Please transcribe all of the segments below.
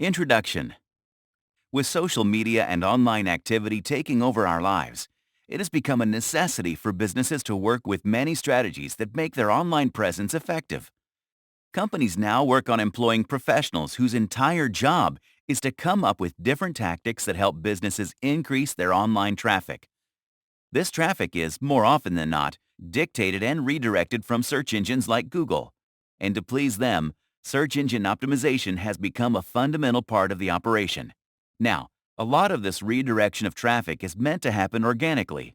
Introduction. With social media and online activity taking over our lives, it has become a necessity for businesses to work with many strategies that make their online presence effective. Companies now work on employing professionals whose entire job is to come up with different tactics that help businesses increase their online traffic. This traffic is, more often than not, dictated and redirected from search engines like Google. And to please them, search engine optimization has become a fundamental part of the operation. Now, a lot of this redirection of traffic is meant to happen organically.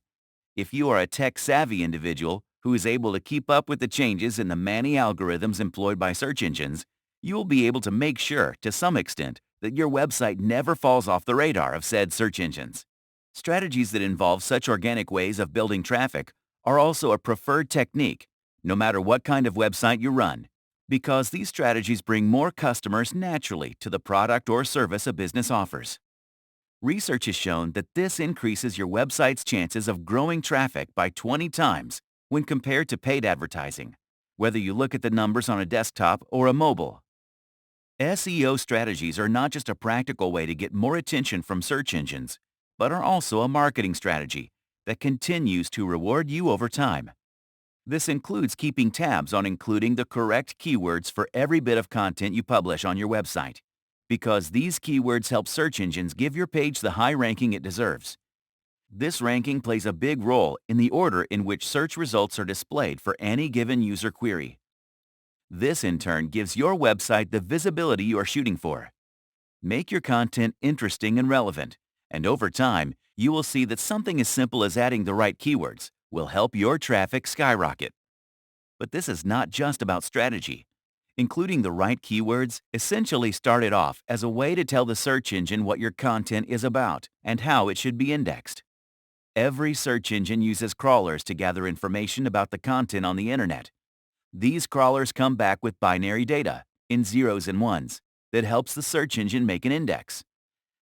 If you are a tech-savvy individual who is able to keep up with the changes in the many algorithms employed by search engines, you will be able to make sure, to some extent, that your website never falls off the radar of said search engines. Strategies that involve such organic ways of building traffic are also a preferred technique, no matter what kind of website you run, because these strategies bring more customers naturally to the product or service a business offers. Research has shown that this increases your website's chances of growing traffic by 20 times when compared to paid advertising, whether you look at the numbers on a desktop or a mobile. SEO strategies are not just a practical way to get more attention from search engines, but are also a marketing strategy that continues to reward you over time. This includes keeping tabs on including the correct keywords for every bit of content you publish on your website, because these keywords help search engines give your page the high ranking it deserves. This ranking plays a big role in the order in which search results are displayed for any given user query. This, in turn, gives your website the visibility you are shooting for. Make your content interesting and relevant, and over time, you will see that something as simple as adding the right keywords will help your traffic skyrocket. But this is not just about strategy. Including the right keywords essentially started off as a way to tell the search engine what your content is about and how it should be indexed. Every search engine uses crawlers to gather information about the content on the internet. These crawlers come back with binary data, in zeros and ones, that helps the search engine make an index.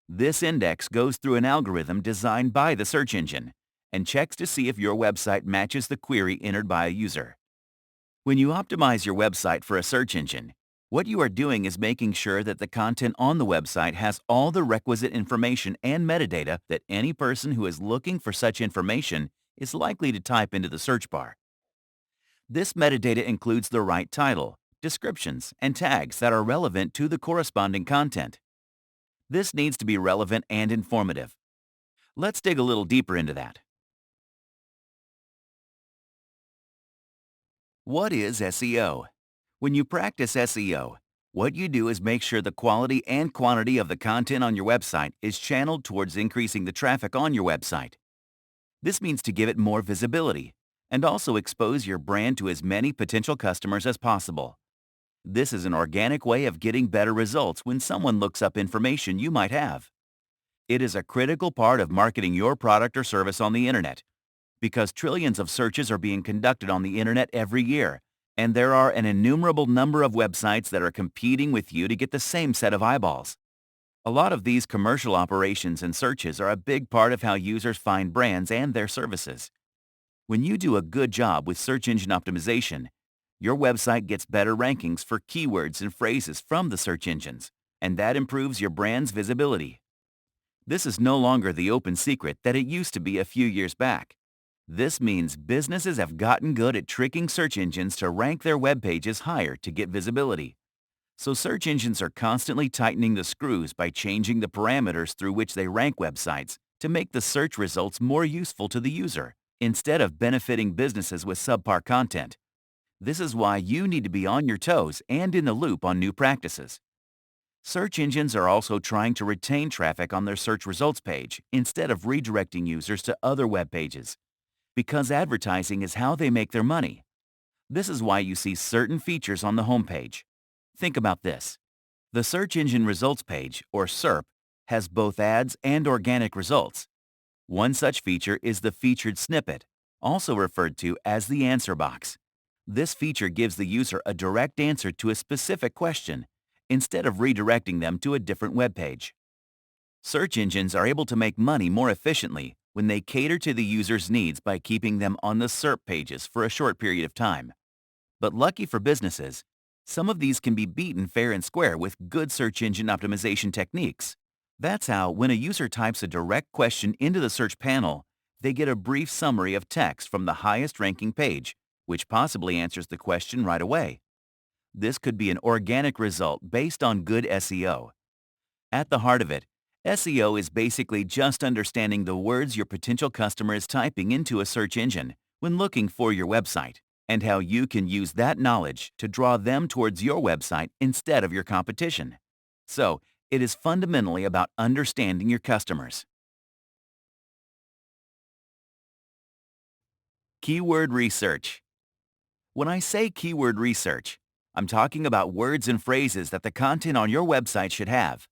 This index goes through an algorithm designed by the search engine and checks to see if your website matches the query entered by a user. When you optimize your website for a search engine, what you are doing is making sure that the content on the website has all the requisite information and metadata that any person who is looking for such information is likely to type into the search bar. This metadata includes the right title, descriptions, and tags that are relevant to the corresponding content. This needs to be relevant and informative. Let's dig a little deeper into that. What is SEO? When you practice SEO, what you do is make sure the quality and quantity of the content on your website is channeled towards increasing the traffic on your website. This means to give it more visibility and also expose your brand to as many potential customers as possible. This is an organic way of getting better results when someone looks up information you might have. It is a critical part of marketing your product or service on the internet, because trillions of searches are being conducted on the internet every year, and there are an innumerable number of websites that are competing with you to get the same set of eyeballs. A lot of these commercial operations and searches are a big part of how users find brands and their services. When you do a good job with search engine optimization, your website gets better rankings for keywords and phrases from the search engines, and that improves your brand's visibility. This is no longer the open secret that it used to be a few years back. This means businesses have gotten good at tricking search engines to rank their web pages higher to get visibility. So search engines are constantly tightening the screws by changing the parameters through which they rank websites to make the search results more useful to the user, instead of benefiting businesses with subpar content. This is why you need to be on your toes and in the loop on new practices. Search engines are also trying to retain traffic on their search results page instead of redirecting users to other web pages, because advertising is how they make their money. This is why you see certain features on the homepage. Think about this. The Search Engine Results page, or SERP, has both ads and organic results. One such feature is the featured snippet, also referred to as the answer box. This feature gives the user a direct answer to a specific question, instead of redirecting them to a different web page. Search engines are able to make money more efficiently when they cater to the user's needs by keeping them on the SERP pages for a short period of time. But lucky for businesses, Some of these can be beaten fair and square with good search engine optimization techniques. That's how, when a user types a direct question into the search panel, they get a brief summary of text from the highest ranking page, which possibly answers the question right away. This could be an organic result based on good SEO. At the heart of it, SEO is basically just understanding the words your potential customer is typing into a search engine when looking for your website, and how you can use that knowledge to draw them towards your website instead of your competition. So, it is fundamentally about understanding your customers. Keyword research. When I say keyword research, I'm talking about words and phrases that the content on your website should have.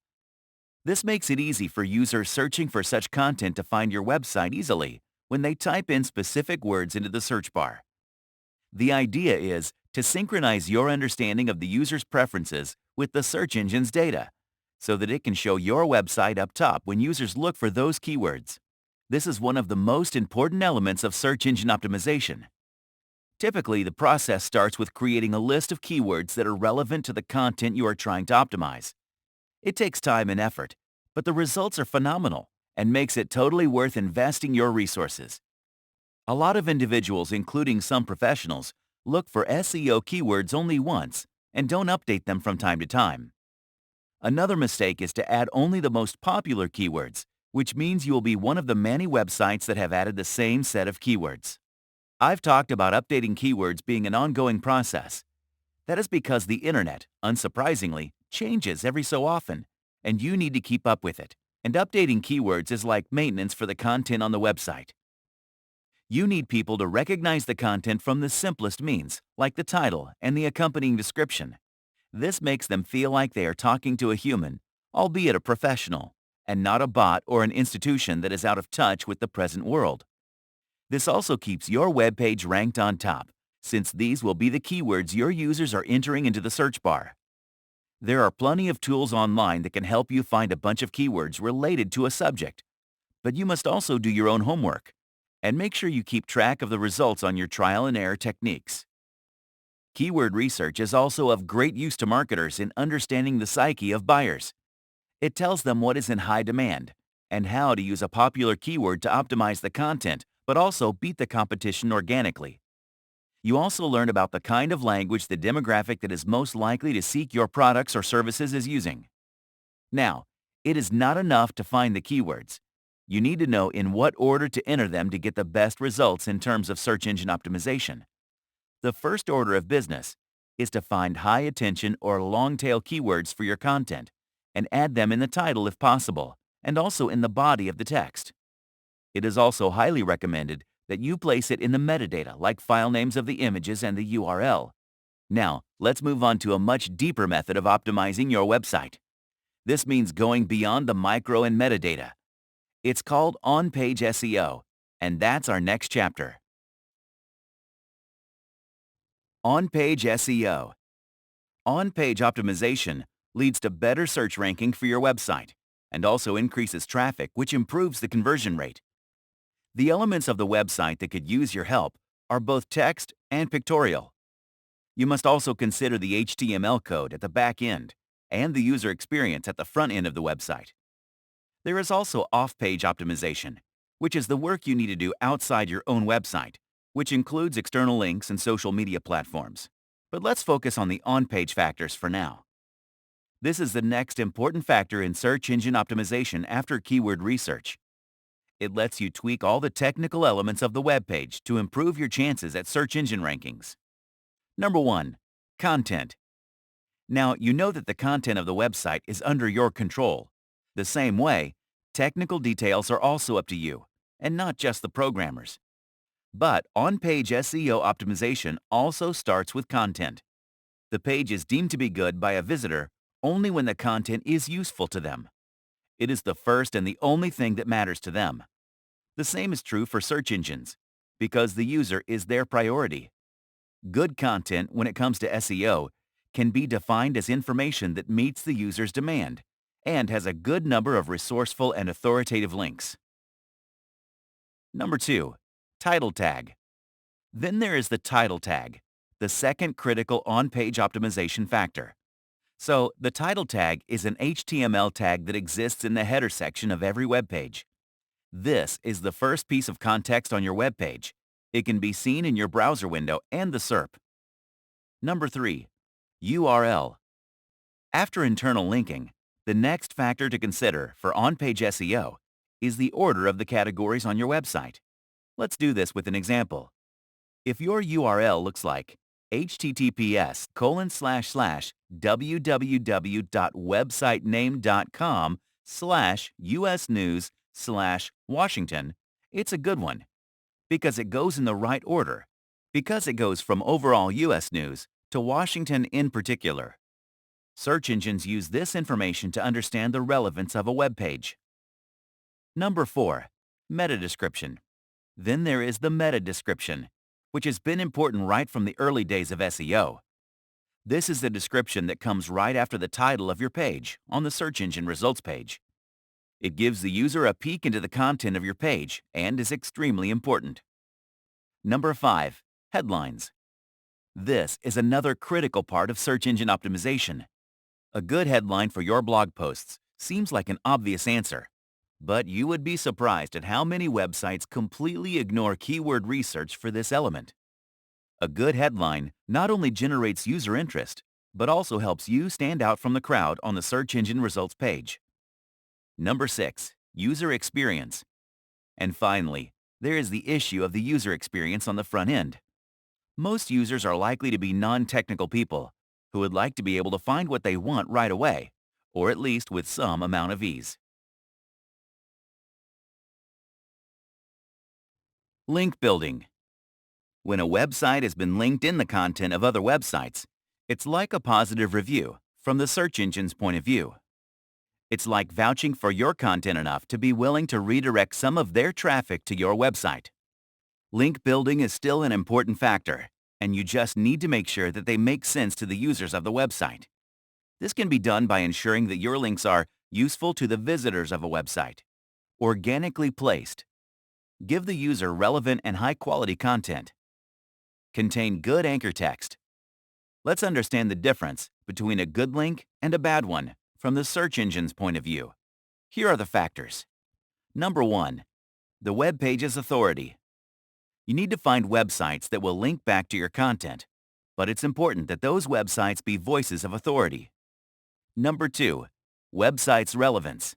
This makes it easy for users searching for such content to find your website easily when they type in specific words into the search bar. The idea is to synchronize your understanding of the user's preferences with the search engine's data, so that it can show your website up top when users look for those keywords. This is one of the most important elements of search engine optimization. Typically, the process starts with creating a list of keywords that are relevant to the content you are trying to optimize. It takes time and effort, but the results are phenomenal and makes it totally worth investing your resources. A lot of individuals, including some professionals, look for SEO keywords only once and don't update them from time to time. Another mistake is to add only the most popular keywords, which means you will be one of the many websites that have added the same set of keywords. I've talked about updating keywords being an ongoing process. That is because the internet, unsurprisingly, changes every so often, and you need to keep up with it. And updating keywords is like maintenance for the content on the website. You need people to recognize the content from the simplest means, like the title and the accompanying description. This makes them feel like they are talking to a human, albeit a professional, and not a bot or an institution that is out of touch with the present world. This also keeps your web page ranked on top, since these will be the keywords your users are entering into the search bar. There are plenty of tools online that can help you find a bunch of keywords related to a subject, but you must also do your own homework and make sure you keep track of the results on your trial and error techniques. Keyword research is also of great use to marketers in understanding the psyche of buyers. It tells them what is in high demand and how to use a popular keyword to optimize the content, but also beat the competition organically. You also learn about the kind of language the demographic that is most likely to seek your products or services is using. Now, it is not enough to find the keywords. You need to know in what order to enter them to get the best results in terms of search engine optimization. The first order of business is to find high attention or long-tail keywords for your content and add them in the title if possible, and also in the body of the text. It is also highly recommended that you place it in the metadata, like file names of the images and the URL. Now, let's move on to a much deeper method of optimizing your website. This means going beyond the micro and metadata. It's called on-page SEO, and that's our next chapter. On-page SEO. On-page optimization leads to better search ranking for your website and also increases traffic, which improves the conversion rate. The elements of the website that could use your help are both text and pictorial. You must also consider the HTML code at the back end and the user experience at the front end of the website. There is also off-page optimization, which is the work you need to do outside your own website, which includes external links and social media platforms. But let's focus on the on-page factors for now. This is the next important factor in search engine optimization after keyword research. It lets you tweak all the technical elements of the web page to improve your chances at search engine rankings. Number 1. Content. Now, you know that the content of the website is under your control. The same way, technical details are also up to you, and not just the programmers. But on-page SEO optimization also starts with content. The page is deemed to be good by a visitor only when the content is useful to them. It is the first and the only thing that matters to them. The same is true for search engines, because the user is their priority. Good content, when it comes to SEO, can be defined as information that meets the user's demand and has a good number of resourceful and authoritative links. Number 2. Title tag. Then there is the title tag. the second critical on-page optimization factor. So, the title tag is an HTML tag that exists in the header section of every web page. This is the first piece of context on your web page. It can be seen in your browser window and the SERP. Number 3. URL. After internal linking, the next factor to consider for on-page SEO is the order of the categories on your website. Let's do this with an example. If your URL looks like https://www.websitename.com/usnews/Washington, it's a good one because it goes in the right order, because it goes from overall U.S. news to Washington in particular. Search engines use this information to understand the relevance of a web page. Number 4. Meta description. Then there is the meta description, which has been important right from the early days of SEO. This is the description that comes right after the title of your page on the search engine results page. It gives the user a peek into the content of your page and is extremely important. Number 5. Headlines. This is another critical part of search engine optimization. A good headline for your blog posts seems like an obvious answer, but you would be surprised at how many websites completely ignore keyword research for this element. A good headline not only generates user interest, but also helps you stand out from the crowd on the search engine results page. Number 6. User experience. And finally, there is the issue of the user experience on the front end. Most users are likely to be non-technical people who would like to be able to find what they want right away, or at least with some amount of ease. Link building. When a website has been linked in the content of other websites, it's like a positive review from the search engine's point of view. It's like vouching for your content enough to be willing to redirect some of their traffic to your website. Link building is still an important factor, and you just need to make sure that they make sense to the users of the website. This can be done by ensuring that your links are useful to the visitors of a website, organically placed, give the user relevant and high-quality content, contain good anchor text. Let's understand the difference between a good link and a bad one from the search engine's point of view. Here are the factors. Number 1. The web page's authority. You need to find websites that will link back to your content, but it's important that those websites be voices of authority. Number 2. Website's relevance.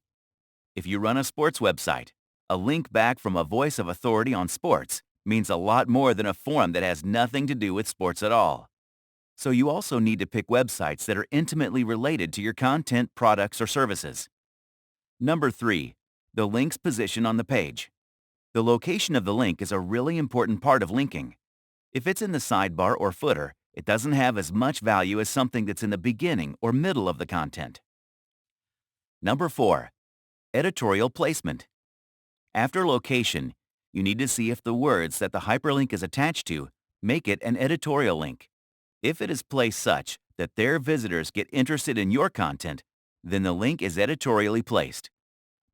If you run a sports website, a link back from a voice of authority on sports means a lot more than a forum that has nothing to do with sports at all. So you also need to pick websites that are intimately related to your content, products, or services. Number 3. The link's position on the page. The location of the link is a really important part of linking. If it's in the sidebar or footer, it doesn't have as much value as something that's in the beginning or middle of the content. Number 4. Editorial placement. After location, you need to see if the words that the hyperlink is attached to make it an editorial link. If it is placed such that their visitors get interested in your content, then the link is editorially placed.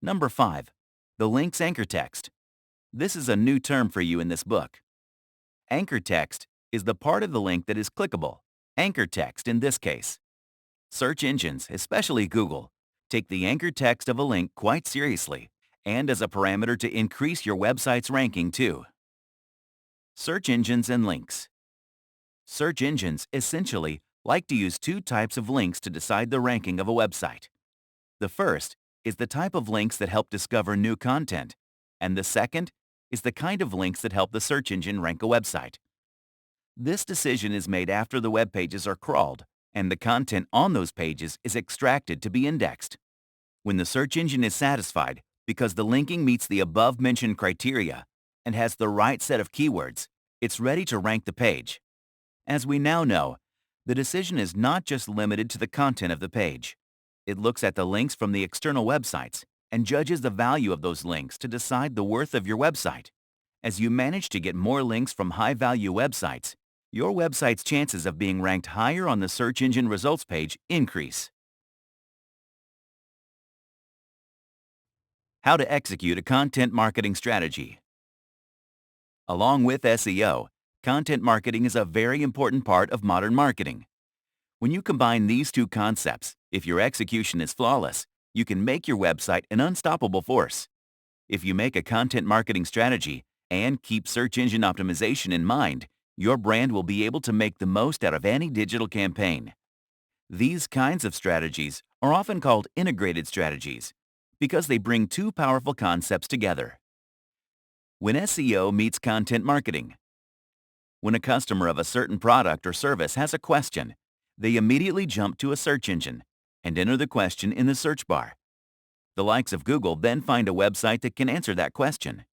Number 5. The link's anchor text. This is a new term for you in this book. Anchor text is the part of the link that is clickable. Anchor text in this case. Search engines, especially Google, take the anchor text of a link quite seriously and as a parameter to increase your website's ranking too. Search engines and links. Search engines essentially like to use two types of links to decide the ranking of a website. The first is the type of links that help discover new content, and the second is the kind of links that help the search engine rank a website. This decision is made after the web pages are crawled, and the content on those pages is extracted to be indexed. When the search engine is satisfied because the linking meets the above-mentioned criteria and has the right set of keywords, it's ready to rank the page. As we now know, the decision is not just limited to the content of the page. It looks at the links from the external websites and judges the value of those links to decide the worth of your website. As you manage to get more links from high-value websites, your website's chances of being ranked higher on the search engine results page increase. How to execute a content marketing strategy. Along with SEO, content marketing is a very important part of modern marketing. When you combine these two concepts, if your execution is flawless, you can make your website an unstoppable force. If you make a content marketing strategy and keep search engine optimization in mind, your brand will be able to make the most out of any digital campaign. These kinds of strategies are often called integrated strategies because they bring two powerful concepts together. When SEO meets content marketing. When a customer of a certain product or service has a question, they immediately jump to a search engine and enter the question in the search bar. The likes of Google then find a website that can answer that question.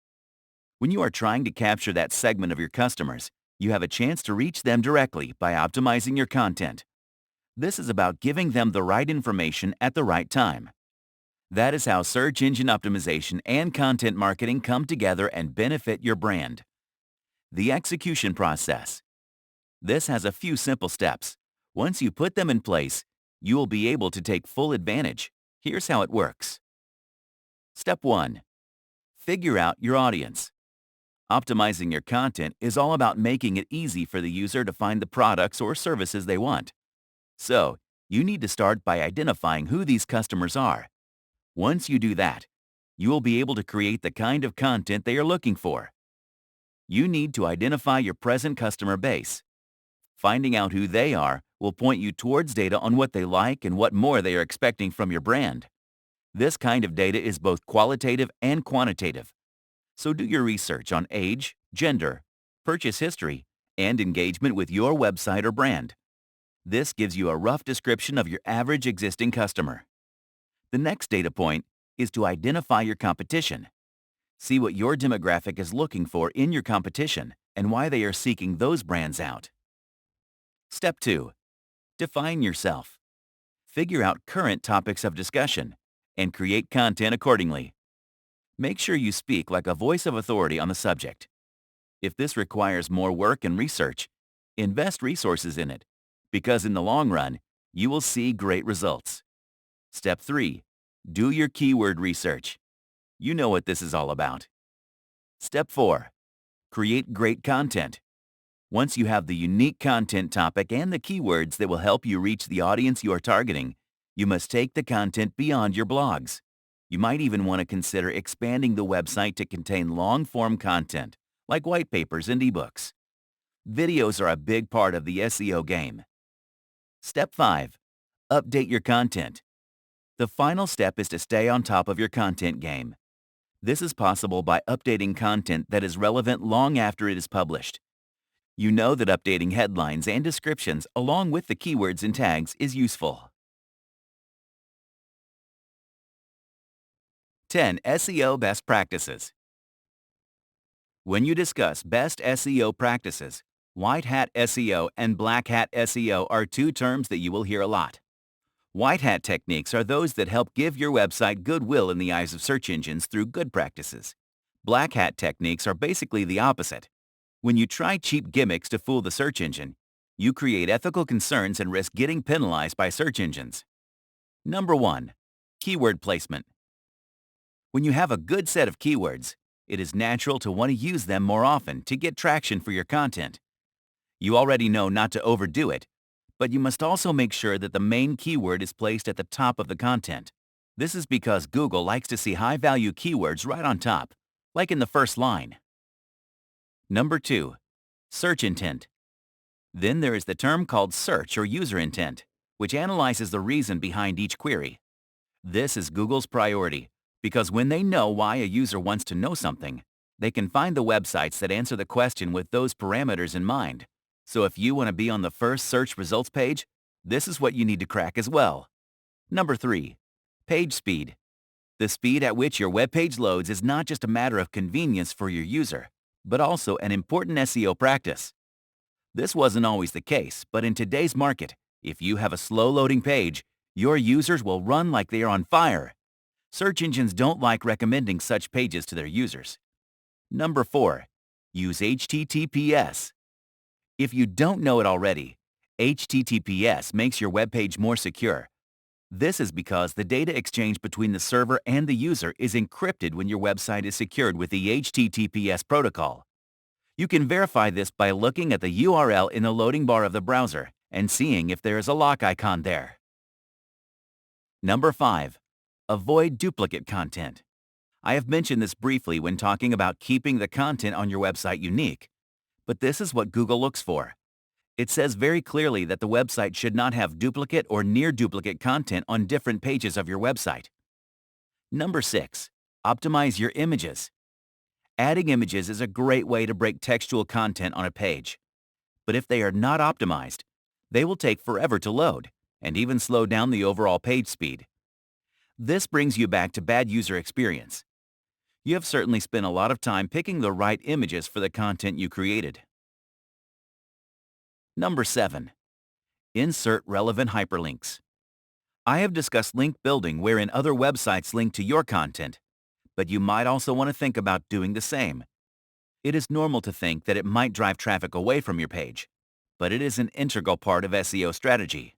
When you are trying to capture that segment of your customers, you have a chance to reach them directly by optimizing your content. This is about giving them the right information at the right time. That is how search engine optimization and content marketing come together and benefit your brand. The execution process. This has a few simple steps. Once you put them in place, you will be able to take full advantage. Here's how it works. Step 1. Figure out your audience. Optimizing your content is all about making it easy for the user to find the products or services they want. So, you need to start by identifying who these customers are. Once you do that, you will be able to create the kind of content they are looking for. You need to identify your present customer base. Finding out who they are will point you towards data on what they like and what more they are expecting from your brand. This kind of data is both qualitative and quantitative. So do your research on age, gender, purchase history, and engagement with your website or brand. This gives you a rough description of your average existing customer. The next data point is to identify your competition. See what your demographic is looking for in your competition and why they are seeking those brands out. Step 2. Define yourself. Figure out current topics of discussion and create content accordingly. Make sure you speak like a voice of authority on the subject. If this requires more work and research, invest resources in it, because in the long run, you will see great results. Step 3. Do your keyword research. You know what this is all about. Step 4. Create great content. Once you have the unique content topic and the keywords that will help you reach the audience you are targeting, you must take the content beyond your blogs. You might even want to consider expanding the website to contain long-form content, like white papers and ebooks. Videos are a big part of the SEO game. Step 5. Update your content. The final step is to stay on top of your content game. This is possible by updating content that is relevant long after it is published. You know that updating headlines and descriptions along with the keywords and tags is useful. 10 SEO Best Practices. When you discuss best SEO practices, white hat SEO and black hat SEO are two terms that you will hear a lot. White hat techniques are those that help give your website goodwill in the eyes of search engines through good practices. Black hat techniques are basically the opposite. When you try cheap gimmicks to fool the search engine, you create ethical concerns and risk getting penalized by search engines. Number 1. Keyword placement. When you have a good set of keywords, it is natural to want to use them more often to get traction for your content. You already know not to overdo it, but you must also make sure that the main keyword is placed at the top of the content. This is because Google likes to see high-value keywords right on top, like in the first line. Number 2. Search intent. Then there is the term called search or user intent, which analyzes the reason behind each query. This is Google's priority, because when they know why a user wants to know something, they can find the websites that answer the question with those parameters in mind. So if you want to be on the first search results page, this is what you need to crack as well. Number 3. Page speed. The speed at which your web page loads is not just a matter of convenience for your user, but also an important SEO practice. This wasn't always the case, but in today's market, if you have a slow-loading page, your users will run like they are on fire. Search engines don't like recommending such pages to their users. Number 4. Use HTTPS. If you don't know it already, HTTPS makes your web page more secure. This is because the data exchange between the server and the user is encrypted when your website is secured with the HTTPS protocol. You can verify this by looking at the URL in the loading bar of the browser and seeing if there is a lock icon there. Number 5. Avoid duplicate content. I have mentioned this briefly when talking about keeping the content on your website unique, but this is what Google looks for. It says very clearly that the website should not have duplicate or near duplicate content on different pages of your website. Number 6. Optimize your images. Adding images is a great way to break textual content on a page. But if they are not optimized, they will take forever to load and even slow down the overall page speed. This brings you back to bad user experience. You have certainly spent a lot of time picking the right images for the content you created. Number 7. Insert relevant hyperlinks. I have discussed link building wherein other websites link to your content, but you might also want to think about doing the same. It is normal to think that it might drive traffic away from your page, but it is an integral part of SEO strategy.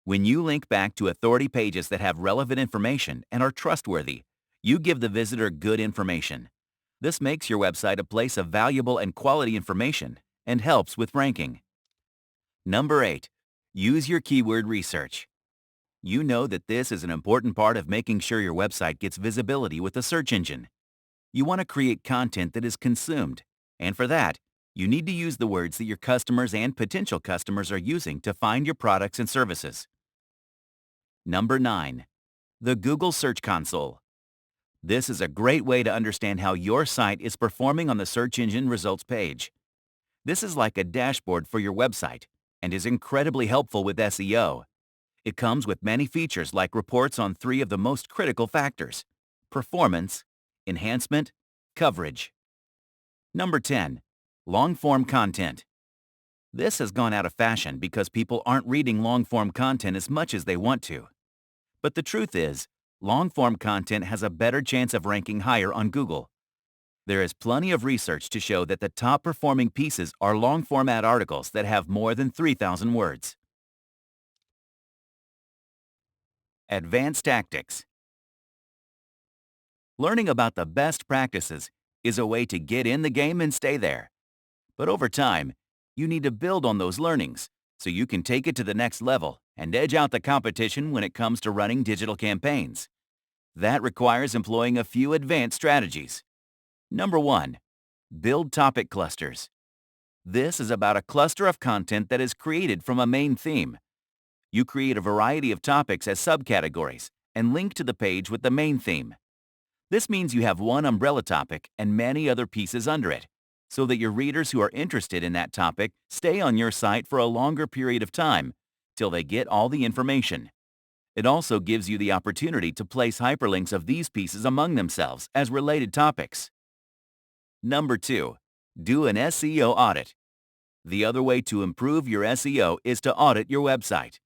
When you link back to authority pages that have relevant information and are trustworthy, you give the visitor good information. This makes your website a place of valuable and quality information and helps with ranking. Number 8. Use your keyword research. You know that this is an important part of making sure your website gets visibility with the search engine. You want to create content that is consumed, and for that, you need to use the words that your customers and potential customers are using to find your products and services. Number 9. The Google Search Console. This is a great way to understand how your site is performing on the search engine results page. This is like a dashboard for your website and is incredibly helpful with SEO. It comes with many features like reports on 3 of the most critical factors: performance, enhancement, coverage. Number 10. Long-form content. This has gone out of fashion because people aren't reading long-form content as much as they want to. But the truth is, long-form content has a better chance of ranking higher on Google. There is plenty of research to show that the top-performing pieces are long-format articles that have more than 3,000 words. Advanced tactics. Learning about the best practices is a way to get in the game and stay there. But over time, you need to build on those learnings so you can take it to the next level and edge out the competition when it comes to running digital campaigns. That requires employing a few advanced strategies. Number 1. Build topic clusters. This is about a cluster of content that is created from a main theme. You create a variety of topics as subcategories and link to the page with the main theme. This means you have one umbrella topic and many other pieces under it, so that your readers who are interested in that topic stay on your site for a longer period of time, till they get all the information. It also gives you the opportunity to place hyperlinks of these pieces among themselves as related topics. Number 2. Do an SEO audit. The other way to improve your SEO is to audit your website.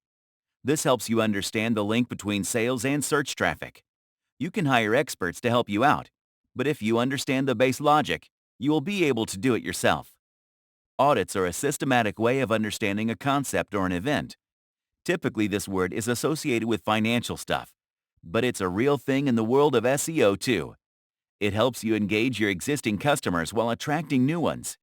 This helps you understand the link between sales and search traffic. You can hire experts to help you out, but if you understand the base logic, you will be able to do it yourself. Audits are a systematic way of understanding a concept or an event. Typically, this word is associated with financial stuff, but it's a real thing in the world of SEO too. It helps you engage your existing customers while attracting new ones.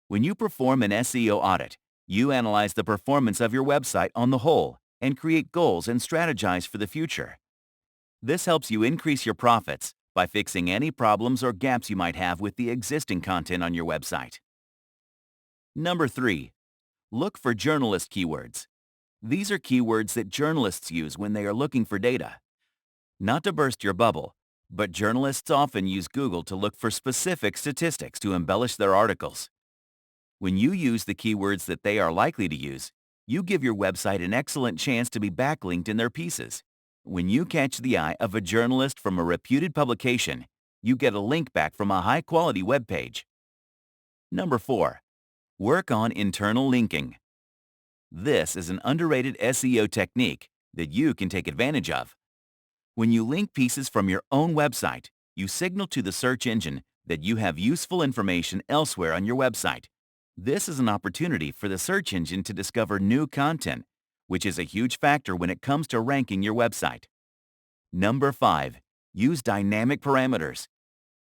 When you perform an SEO audit, you analyze the performance of your website on the whole and create goals and strategize for the future. This helps you increase your profits by fixing any problems or gaps you might have with the existing content on your website. Number 3. Look for journalist keywords. These are keywords that journalists use when they are looking for data. Not to burst your bubble, but journalists often use Google to look for specific statistics to embellish their articles. When you use the keywords that they are likely to use, you give your website an excellent chance to be backlinked in their pieces. When you catch the eye of a journalist from a reputed publication, you get a link back from a high-quality web page. Number 4. Work on internal linking. This is an underrated SEO technique that you can take advantage of. When you link pieces from your own website, you signal to the search engine that you have useful information elsewhere on your website. This is an opportunity for the search engine to discover new content, which is a huge factor when it comes to ranking your website. Number 5. Use dynamic parameters.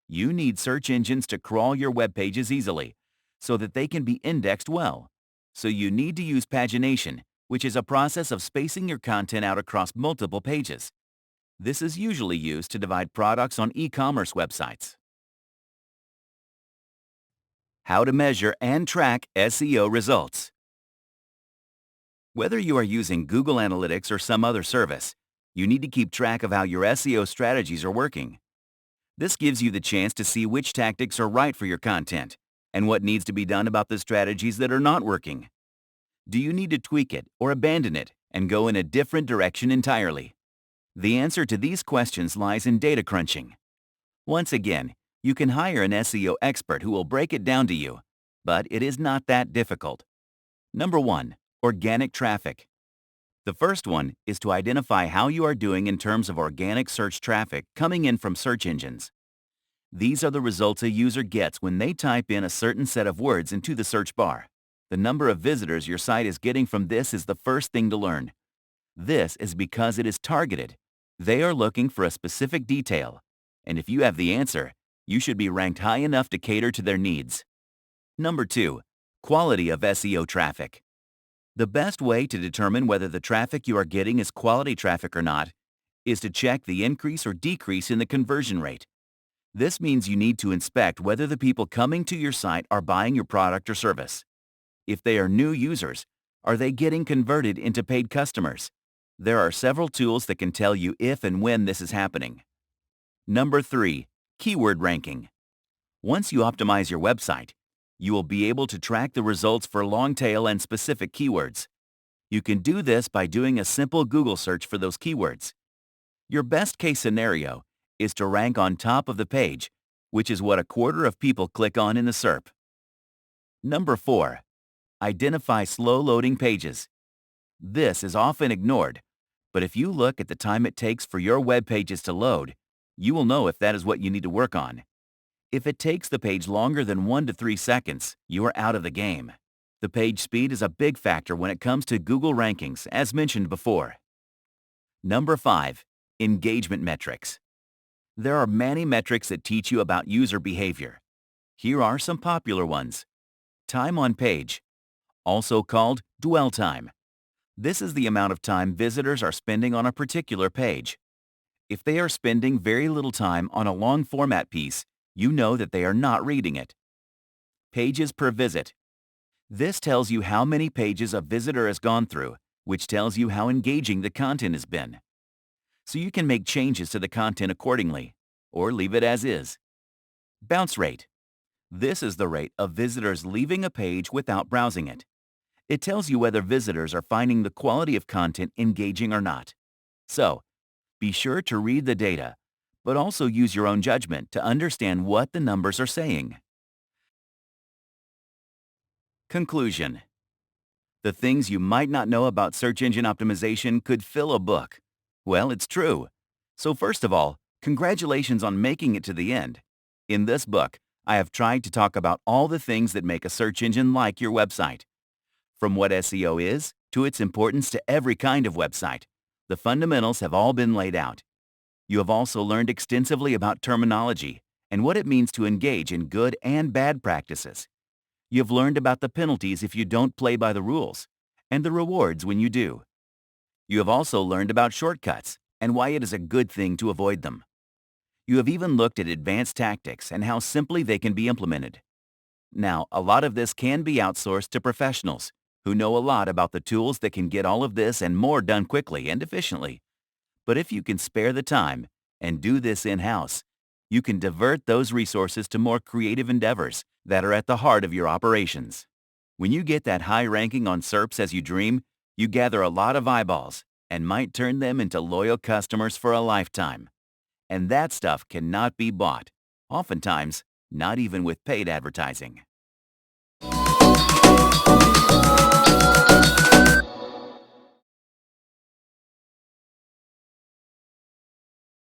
You need search engines to crawl your web pages easily, so that they can be indexed well. So you need to use pagination, which is a process of spacing your content out across multiple pages. This is usually used to divide products on e-commerce websites. How to measure and track SEO results. Whether you are using Google Analytics or some other service, you need to keep track of how your SEO strategies are working. This gives you the chance to see which tactics are right for your content and what needs to be done about the strategies that are not working. Do you need to tweak it or abandon it and go in a different direction entirely? The answer to these questions lies in data crunching. Once again, you can hire an SEO expert who will break it down to you, but it is not that difficult. Number 1. Organic traffic. The first one is to identify how you are doing in terms of organic search traffic coming in from search engines. These are the results a user gets when they type in a certain set of words into the search bar. The number of visitors your site is getting from this is the first thing to learn. This is because it is targeted. They are looking for a specific detail, and if you have the answer, you should be ranked high enough to cater to their needs. Number 2. Quality of SEO traffic. The best way to determine whether the traffic you are getting is quality traffic or not is to check the increase or decrease in the conversion rate. This means you need to inspect whether the people coming to your site are buying your product or service. If they are new users, are they getting converted into paid customers? There are several tools that can tell you if and when this is happening. Number 3. Keyword ranking. Once you optimize your website, you will be able to track the results for long tail and specific keywords. You can do this by doing a simple Google search for those keywords. Your best case scenario is to rank on top of the page, which is what a quarter of people click on in the SERP. Number 4. Identify slow loading pages. This is often ignored, but if you look at the time it takes for your web pages to load, you will know if that is what you need to work on. If it takes the page longer than 1 to 3 seconds, you are out of the game. The page speed is a big factor when it comes to Google rankings, as mentioned before. Number 5. Engagement metrics. There are many metrics that teach you about user behavior. Here are some popular ones. Time on page, also called dwell time. This is the amount of time visitors are spending on a particular page. If they are spending very little time on a long format piece, you know that they are not reading it. Pages per visit. This tells you how many pages a visitor has gone through, which tells you how engaging the content has been. So you can make changes to the content accordingly, or leave it as is. Bounce rate. This is the rate of visitors leaving a page without browsing it. It tells you whether visitors are finding the quality of content engaging or not. So, be sure to read the data, but also use your own judgment to understand what the numbers are saying. Conclusion. The things you might not know about search engine optimization could fill a book. Well, it's true. So first of all, congratulations on making it to the end. In this book, I have tried to talk about all the things that make a search engine like your website. From what SEO is, to its importance to every kind of website, the fundamentals have all been laid out. You have also learned extensively about terminology and what it means to engage in good and bad practices. You have learned about the penalties if you don't play by the rules, and the rewards when you do. You have also learned about shortcuts and why it is a good thing to avoid them. You have even looked at advanced tactics and how simply they can be implemented. Now, a lot of this can be outsourced to professionals who know a lot about the tools that can get all of this and more done quickly and efficiently. But if you can spare the time and do this in-house, you can divert those resources to more creative endeavors that are at the heart of your operations. When you get that high ranking on SERPs as you dream, you gather a lot of eyeballs and might turn them into loyal customers for a lifetime. And that stuff cannot be bought, oftentimes not even with paid advertising.